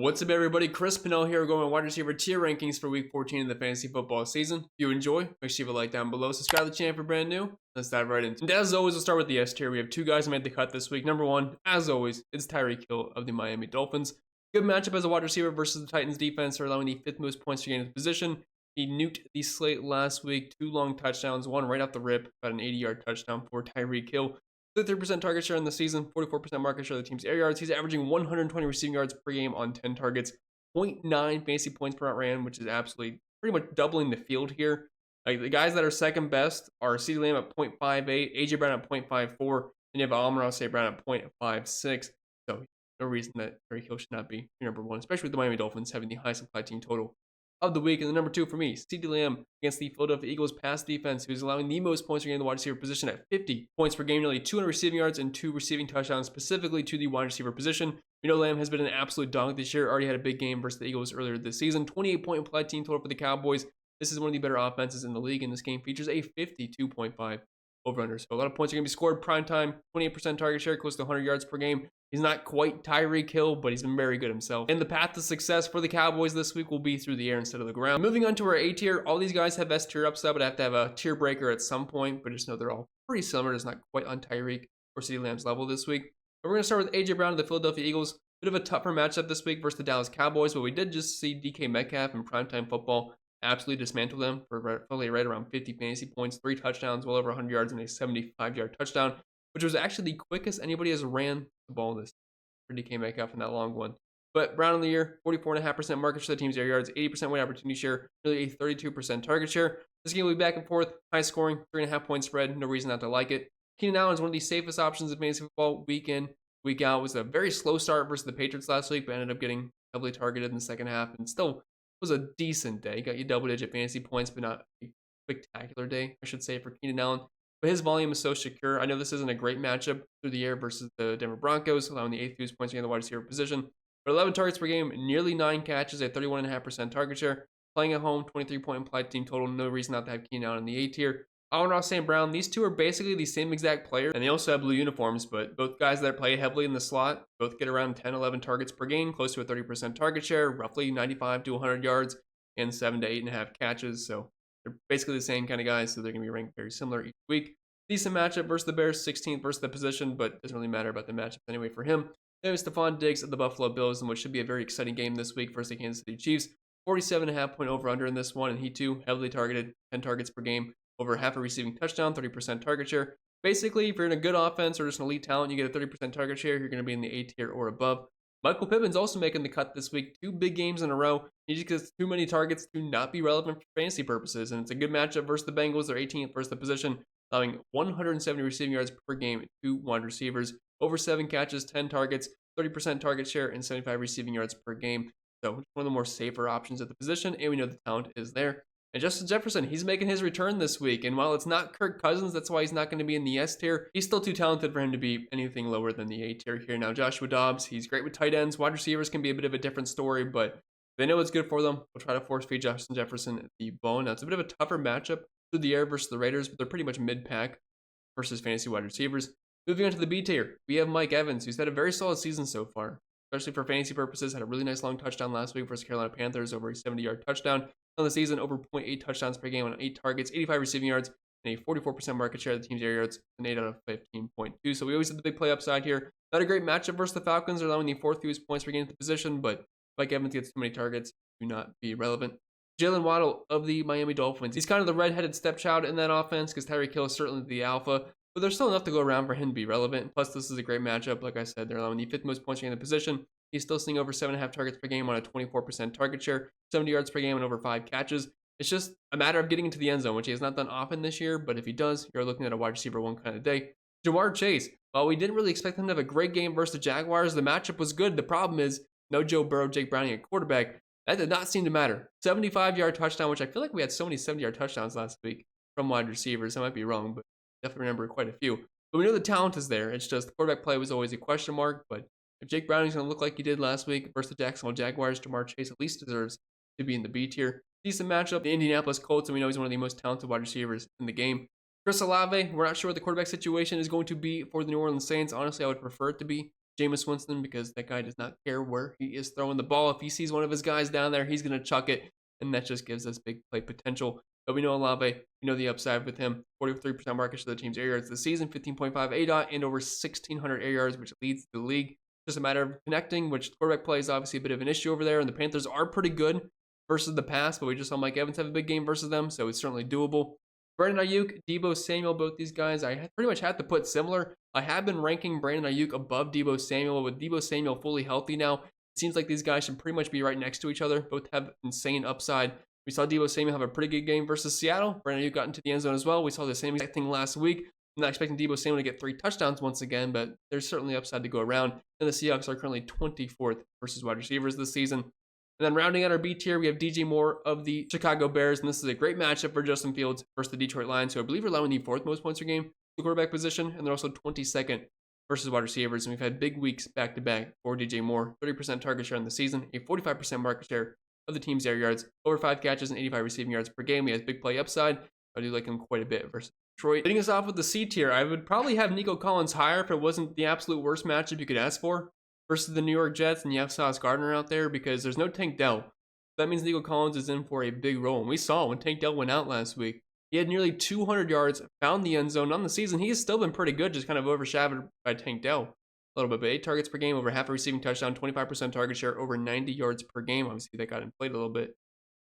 What's up, everybody? Chris Pinnell here, going with wide receiver tier rankings for week 14 of the fantasy football season. If you enjoy, make sure you leave a like down below. Subscribe to the channel if you're brand new. Let's dive right in. And as always, we'll start with the S tier. We have two guys who made the cut this week. Number one, as always, it's Tyreek Hill of the Miami Dolphins. Good matchup as a wide receiver versus the Titans defense, are allowing the fifth most points per game in the position. He nuked the slate last week, 2 long touchdowns, one right off the rip, about an 80-yard touchdown for Tyreek Hill. 33% target share in the season, 44% market share of the team's air yards. He's averaging 120 receiving yards per game on 10 targets. 0.9 fantasy points per route ran, which is absolutely pretty much doubling the field here. Like the guys that are second best are CeeDee Lamb at 0.58, AJ Brown at 0.54, and you have Amon-Ra St. Brown at 0.56. So no reason that Tyreek Hill should not be your number one, especially with the Miami Dolphins having the highest implied team total of the week. And the number two for me, CeeDee Lamb against the Philadelphia Eagles pass defense, who's allowing the most points per game in the wide receiver position at 50 points per game, nearly 200 receiving yards and 2 receiving touchdowns specifically to the wide receiver position. We know Lamb has been an absolute dog this year. Already had a big game versus the Eagles earlier this season. 28-point implied team total for the Cowboys. This is one of the better offenses in the league, and this game features a 52.5 over-under. So a lot of points are going to be scored. Prime time, 28% target share, close to 100 yards per game. He's not quite Tyreek Hill, but he's been very good himself. And the path to success for the Cowboys this week will be through the air instead of the ground. Moving on to our A tier, all these guys have S tier upside, but have to have a tier breaker at some point. But just know they're all pretty similar. It's not quite on Tyreek or CeeDee Lamb's level this week. But we're going to start with AJ Brown of the Philadelphia Eagles. Bit of a tougher matchup this week versus the Dallas Cowboys, but we did just see DK Metcalf in primetime football absolutely dismantle them for roughly right around 50 fantasy points, 3 touchdowns, well over 100 yards, and a 75-yard touchdown, which was actually the quickest anybody has ran the ball this for DK Metcalf in that long one. But Brown on the year, 44.5% market share of the team's air yards, 80% weight opportunity share, nearly a 32% target share. This game will be back and forth, high scoring, 3.5 point spread, no reason not to like it. Keenan Allen is one of the safest options in fantasy football week in, week out. It was a very slow start versus the Patriots last week, but ended up getting heavily targeted in the second half and still was a decent day. Got you double-digit fantasy points, but not a spectacular day, I should say, for Keenan Allen. But his volume is so secure. I know this isn't a great matchup through the air versus the Denver Broncos, allowing the 8th fewest points in the wide receiver position. But 11 targets per game, nearly 9 catches, a 31.5% target share. Playing at home, 23-point implied team total. No reason not to have Keenan Allen in the A tier. Amon-Ra St. Brown, these two are basically the same exact player, and they also have blue uniforms, but both guys that play heavily in the slot both get around 10, 11 targets per game, close to a 30% target share, roughly 95 to 100 yards, and 7 to 8.5 catches. So they're basically the same kind of guys, so they're going to be ranked very similar each week. Decent matchup versus the Bears, 16th versus the position, but doesn't really matter about the matchup anyway for him. Then Stephon Diggs of the Buffalo Bills, in what should be a very exciting game this week versus the Kansas City Chiefs. 47.5-point over-under in this one, and he too heavily targeted, 10 targets per game, over half a receiving touchdown, 30% target share. Basically, if you're in a good offense or just an elite talent, you get a 30% target share, you're going to be in the A tier or above. Michael Pittman's also making the cut this week. 2 big games in a row. He just gets too many targets to not be relevant for fantasy purposes. And it's a good matchup versus the Bengals. They're 18th versus the position, allowing 170 receiving yards per game to wide receivers. Over 7 catches, 10 targets, 30% target share, and 75 receiving yards per game. So one of the more safer options at the position, and we know the talent is there. And Justin Jefferson, he's making his return this week. And while it's not Kirk Cousins, that's why he's not going to be in the S tier. He's still too talented for him to be anything lower than the A tier here. Now, Joshua Dobbs, he's great with tight ends. Wide receivers can be a bit of a different story, but they know it's good for them. We'll try to force feed Justin Jefferson the ball. Now, it's a bit of a tougher matchup through the air versus the Raiders, but they're pretty much mid-pack versus fantasy wide receivers. Moving on to the B tier, we have Mike Evans, who's had a very solid season so far, especially for fantasy purposes. Had a really nice long touchdown last week versus Carolina Panthers, over a 70-yard touchdown. On the season, over 0.8 touchdowns per game on 8 targets, 85 receiving yards, and a 44% market share of the team's air yards, an 8 out of 15.2. So we always have the big play upside here. Not a great matchup versus the Falcons. They're allowing the 4th fewest points per game at the position, but Mike Evans gets too many targets to not be relevant. Jalen Waddle of the Miami Dolphins. He's kind of the redheaded stepchild in that offense because Tyreek Hill is certainly the alpha, but there's still enough to go around for him to be relevant. Plus, this is a great matchup. Like I said, they're allowing the 5th most points per game in the position. He's still seeing over 7.5 targets per game on a 24% target share, 70 yards per game, and over 5 catches. It's just a matter of getting into the end zone, which he has not done often this year, but if he does, you're looking at a wide receiver 1 kind of day. Ja'Marr Chase, while we didn't really expect him to have a great game versus the Jaguars, the matchup was good. The problem is no Joe Burrow, Jake Browning at quarterback. That did not seem to matter. 75-yard touchdown, which I feel like we had so many 70-yard touchdowns last week from wide receivers. I might be wrong, but definitely remember quite a few. But we know the talent is there. It's just the quarterback play was always a question mark, but if Jake Browning's going to look like he did last week versus the Jacksonville Jaguars, Ja'Marr Chase at least deserves to be in the B tier. Decent matchup, the Indianapolis Colts, and we know he's one of the most talented wide receivers in the game. Chris Olave, we're not sure what the quarterback situation is going to be for the New Orleans Saints. Honestly, I would prefer it to be Jameis Winston, because that guy does not care where he is throwing the ball. If he sees one of his guys down there, he's going to chuck it, and that just gives us big play potential. But we know Olave, we know the upside with him. 43% market share of the team's air yards this season, 15.5 ADOT, and over 1,600 air yards, which leads the league. Just a matter of connecting, which quarterback play is obviously a bit of an issue over there, and the Panthers are pretty good versus the pass, but we just saw Mike Evans have a big game versus them, so it's certainly doable. Brandon Ayuk, Deebo Samuel, both these guys, I pretty much had to put similar. I have been ranking Brandon Ayuk above Deebo Samuel. With Deebo Samuel fully healthy now, it seems like these guys should pretty much be right next to each other. Both have insane upside. We saw Deebo Samuel have a pretty good game versus Seattle. Brandon Ayuk got into the end zone as well. We saw the same exact thing last week. I'm not expecting Deebo Samuel to get 3 touchdowns once again, but there's certainly upside to go around. And the Seahawks are currently 24th versus wide receivers this season. And then rounding out our B tier, we have DJ Moore of the Chicago Bears, and this is a great matchup for Justin Fields versus the Detroit Lions, who I believe are allowing the 4th most points per game, the quarterback position, and they're also 22nd versus wide receivers. And we've had big weeks back-to-back for DJ Moore, 30% target share in the season, a 45% market share of the team's air yards, over 5 catches and 85 receiving yards per game. He has big play upside. I do like him quite a bit versus Detroit. Hitting us off with the C tier, I would probably have Nico Collins higher if it wasn't the absolute worst matchup you could ask for versus the New York Jets, and you have Sauce Gardner out there because there's no Tank Dell. That means Nico Collins is in for a big role. And we saw when Tank Dell went out last week, he had nearly 200 yards, found the end zone on the season. He has still been pretty good, just kind of overshadowed by Tank Dell a little bit. But 8 targets per game, over half a receiving touchdown, 25% target share, over 90 yards per game. Obviously, that got inflated a little bit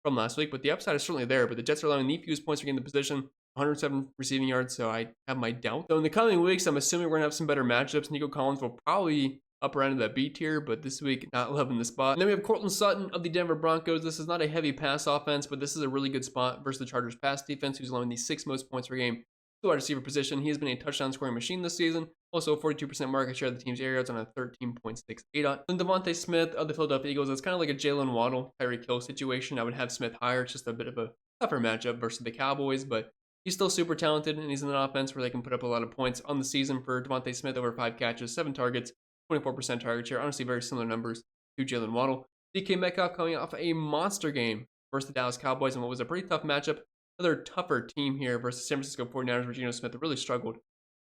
from last week, but the upside is certainly there. But the Jets are allowing the fewest points per game in the position, 107 receiving yards, so I have my doubt. So in the coming weeks, I'm assuming we're going to have some better matchups. Nico Collins will probably upper end of that B tier, but this week, not loving the spot. And then we have Courtland Sutton of the Denver Broncos. This is not a heavy pass offense, but this is a really good spot versus the Chargers pass defense, who's allowing the 6th most points per game to the wide receiver position. He has been a touchdown scoring machine this season. Also, 42% market share of the team's air yards on a 13.6 ADOT. Then Devontae Smith of the Philadelphia Eagles. It's kind of like a Jalen Waddle, Tyreek Hill situation. I would have Smith higher. It's just a bit of a tougher matchup versus the Cowboys, but he's still super talented, and he's in an offense where they can put up a lot of points on the season for Devontae Smith. Over 5 catches, 7 targets, 24% target share. Honestly, very similar numbers to Jalen Waddle. DK Metcalf coming off a monster game versus the Dallas Cowboys in what was a pretty tough matchup. Another tougher team here versus San Francisco 49ers, where Geno Smith really struggled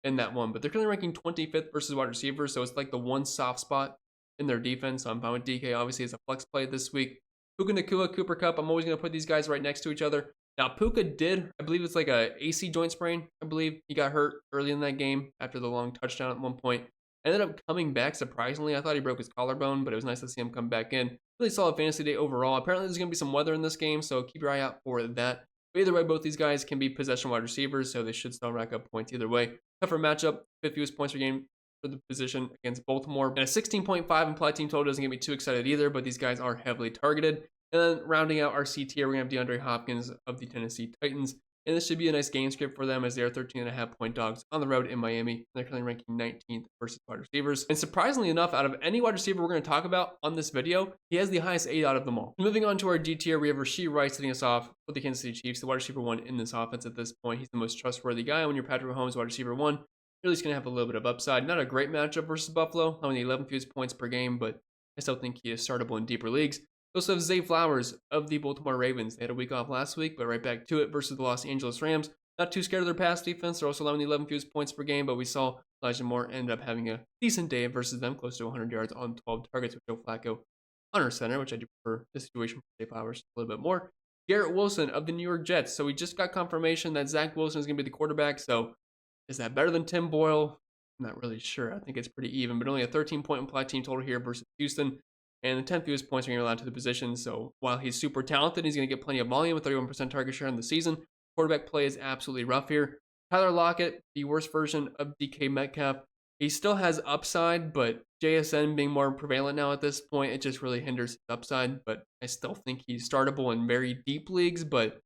in that one. But they're currently ranking 25th versus wide receivers, so it's like the one soft spot in their defense. So I'm fine with DK, obviously, as a flex play this week. Puka Nacua, Cooper Kupp, I'm always going to put these guys right next to each other. Now, Puka did, I believe it's like a AC joint sprain. I believe he got hurt early in that game after the long touchdown at one point. Ended up coming back surprisingly. I thought he broke his collarbone, but it was nice to see him come back in. Really solid fantasy day overall. Apparently, there's going to be some weather in this game, so keep your eye out for that. But either way, both these guys can be possession wide receivers, so they should still rack up points either way. Tougher matchup, 5th fewest points per game for the position against Baltimore. And a 16.5 implied team total doesn't get me too excited either, but these guys are heavily targeted. And then rounding out our C tier, we're going to have DeAndre Hopkins of the Tennessee Titans. And this should be a nice game script for them as they are 13.5 point dogs on the road in Miami. They're currently ranking 19th versus wide receivers. And surprisingly enough, out of any wide receiver we're going to talk about on this video, he has the highest ADOT out of them all. Moving on to our D tier, we have Rashee Rice hitting us off with the Kansas City Chiefs, the wide receiver 1 in this offense at this point. He's the most trustworthy guy. When you're Patrick Mahomes, wide receiver 1, you're at least going to have a little bit of upside. Not a great matchup versus Buffalo, only 11 fewest points per game, but I still think he is startable in deeper leagues. We also have Zay Flowers of the Baltimore Ravens. They had a week off last week, but right back to it versus the Los Angeles Rams. Not too scared of their pass defense. They're also allowing 11 fewest points per game, but we saw Elijah Moore end up having a decent day versus them, close to 100 yards on 12 targets with Joe Flacco under center, which I do prefer this situation for Zay Flowers a little bit more. Garrett Wilson of the New York Jets. So we just got confirmation that Zach Wilson is going to be the quarterback. So is that better than Tim Boyle? I'm not really sure. I think it's pretty even, but only a 13-point implied team total here versus Houston. And the 10th fewest points are going to be allowed to the position. So while he's super talented, he's going to get plenty of volume with 31% target share in the season. Quarterback play is absolutely rough here. Tyler Lockett, the worst version of DK Metcalf. He still has upside, but JSN being more prevalent now at this point, it just really hinders his upside. But I still think he's startable in very deep leagues. But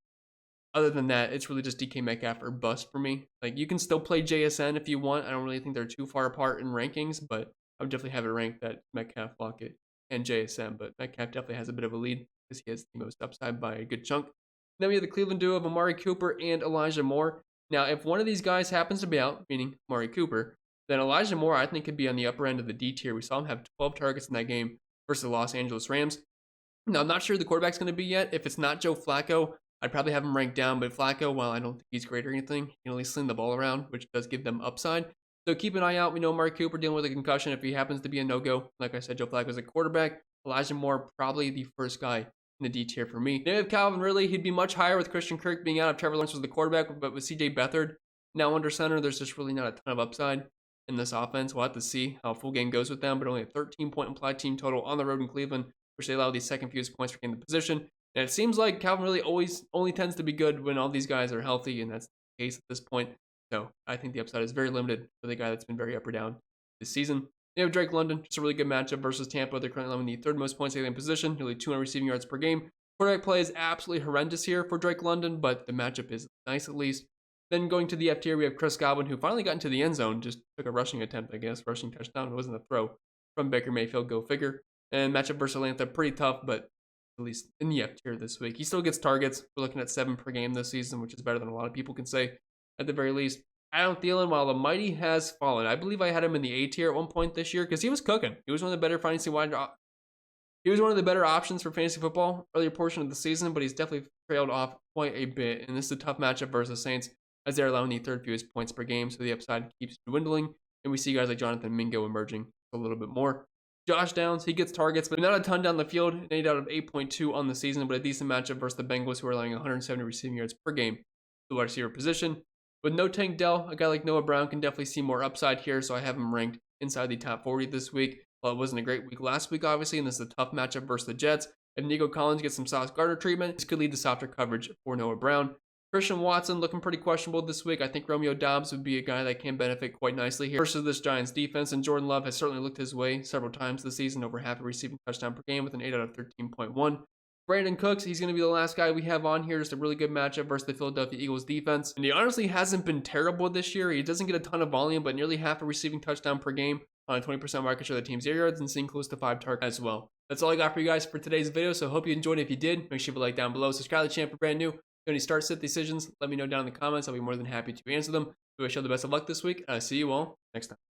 other than that, it's really just DK Metcalf or bust for me. Like, you can still play JSN if you want. I don't really think they're too far apart in rankings, but I would definitely have it ranked at Metcalf, Lockett, and JSN. But Metcalf definitely has a bit of a lead because he has the most upside by a good chunk. Then we have the Cleveland duo of Amari Cooper and Elijah Moore. Now, if one of these guys happens to be out, meaning Amari Cooper, then Elijah Moore, I think, could be on the upper end of the D tier. We saw him have 12 targets in that game versus the Los Angeles Rams. Now, I'm not sure who the quarterback's going to be yet. If it's not Joe Flacco, I'd probably have him ranked down. But Flacco, while I don't think he's great or anything, he can at least sling the ball around, which does give them upside. So keep an eye out. We know Mark Cooper dealing with a concussion if he happens to be a no-go. Like I said, Joe Flacco's a quarterback. Elijah Moore, probably the first guy in the D tier for me. Then we have Calvin Ridley. He'd be much higher with Christian Kirk being out if Trevor Lawrence was the quarterback, but with CJ Beathard now under center, there's just really not a ton of upside in this offense. We'll have to see how a full game goes with them, but only a 13-point implied team total on the road in Cleveland, which they allow the second fewest points per game in the position. And it seems like Calvin Ridley only tends to be good when all these guys are healthy, and that's the case at this point. So I think the upside is very limited for the guy that's been very up or down this season. They have Drake London, just a really good matchup versus Tampa. They're currently allowing the third most points in position, nearly 200 receiving yards per game. Quarterback play is absolutely horrendous here for Drake London, but the matchup is nice at least. Then going to the F tier, we have Chris Godwin, who finally got into the end zone, just took a rushing attempt, I guess, rushing touchdown. It wasn't a throw from Baker Mayfield, go figure. And matchup versus Atlanta, pretty tough, but at least in the F tier this week. He still gets targets. We're looking at 7 per game this season, which is better than a lot of people can say at the very least. Adam Thielen, while the mighty has fallen, I believe I had him in the A tier at one point this year because he was cooking. He was one of the better He was one of the better options for fantasy football earlier portion of the season, but he's definitely trailed off quite a bit. And this is a tough matchup versus Saints as they're allowing the third fewest points per game, so the upside keeps dwindling. And we see guys like Jonathan Mingo emerging a little bit more. Josh Downs, he gets targets, but not a ton down the field. An 8 out of 8.2 on the season, but a decent matchup versus the Bengals, who are allowing 170 receiving yards per game to the wide receiver position. With no Tank Dell, a guy like Noah Brown can definitely see more upside here, so I have him ranked inside the top 40 this week. Well, it wasn't a great week last week, obviously, and this is a tough matchup versus the Jets. If Nico Collins gets some Sauce Gardner treatment, this could lead to softer coverage for Noah Brown. Christian Watson looking pretty questionable this week. I think Romeo Doubs would be a guy that can benefit quite nicely here versus this Giants defense, and Jordan Love has certainly looked his way several times this season, over half a receiving touchdown per game with an 8 out of 13.1. Brandon Cooks, he's going to be the last guy we have on here. Just a really good matchup versus the Philadelphia Eagles defense. And he honestly hasn't been terrible this year. He doesn't get a ton of volume, but nearly half a receiving touchdown per game on a 20% market share of the team's air yards and seeing close to 5 targets as well. That's all I got for you guys for today's video, so I hope you enjoyed it. If you did, make sure you leave a like down below. Subscribe to the channel for brand new. If you have any start-sit decisions, let me know down in the comments. I'll be more than happy to answer them. I wish you all the best of luck this week, and I'll see you all next time.